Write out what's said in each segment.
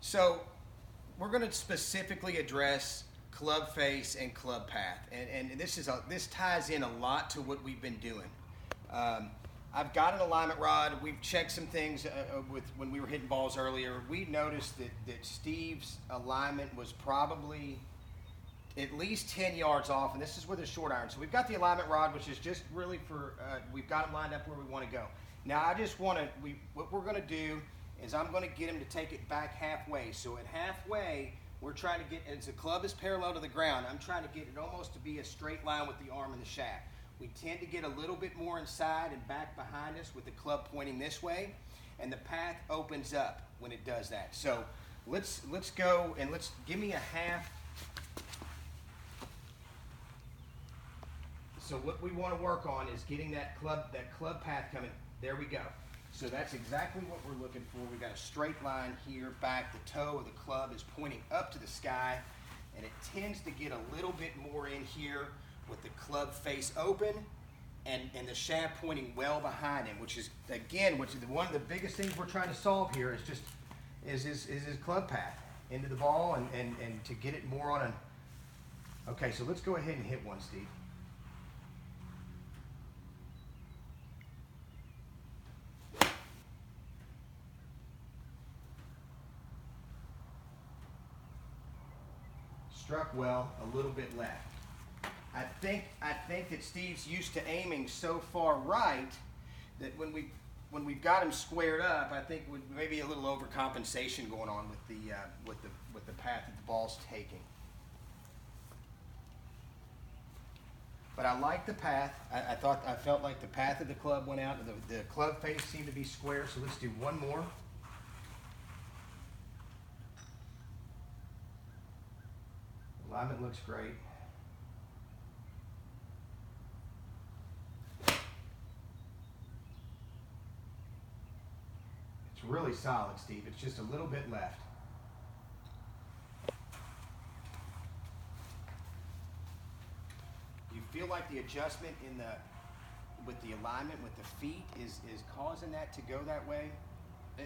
So we're going to specifically address club face and club path, and this ties in a lot to what we've been doing. I've got an alignment rod. We've checked some things with when we were hitting balls earlier. We noticed that Steve's alignment was probably at least 10 yards off, and this is with a short iron. So we've got the alignment rod, which is just really for, we've got him lined up where we want to go. Now I just want to, what we're going to do is I'm going to get him to take it back halfway. So at halfway, we're trying to get, as the club is parallel to the ground, I'm trying to get it almost to be a straight line with the arm and the shaft. We tend to get a little bit more inside and back behind us with the club pointing this way, and the path opens up when it does that. So let's go and let's give me a half. So what we want to work on is getting that club path coming. There we go. So that's exactly what we're looking for. We've got a straight line here back. The toe of the club is pointing up to the sky, and it tends to get a little bit more in here with the club face open and the shaft pointing well behind him, which is, again, one of the biggest things we're trying to solve here is his club path into the ball and to get it more on an. Okay, so let's go ahead and hit one, Steve. Struck well, a little bit left. I think that Steve's used to aiming so far right that when we've got him squared up, I think maybe a little overcompensation going on with the path that the ball's taking. But I like the path. I felt like the path of the club went out, and the club face seemed to be square. So let's do one more. Alignment looks great. It's really solid, Steve. It's just a little bit left. Do you feel like the adjustment with the alignment with the feet is causing that to go that way?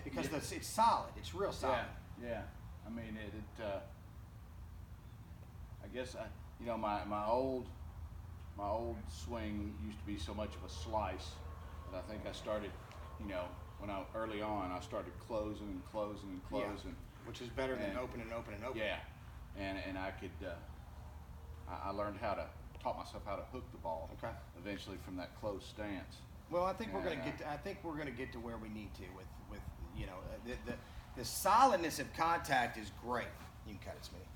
Because it's solid. It's real solid. Yeah. I mean, I guess my old swing used to be so much of a slice that I think I started, when early on I started closing and closing and closing, which is better than open and open and open. Yeah, and I could I learned taught myself how to hook the ball. Okay. Eventually from that closed stance. Well, I think we're going to get. I think we're going to get to where we need to with the solidness of contact is great. You can cut it, Smitty.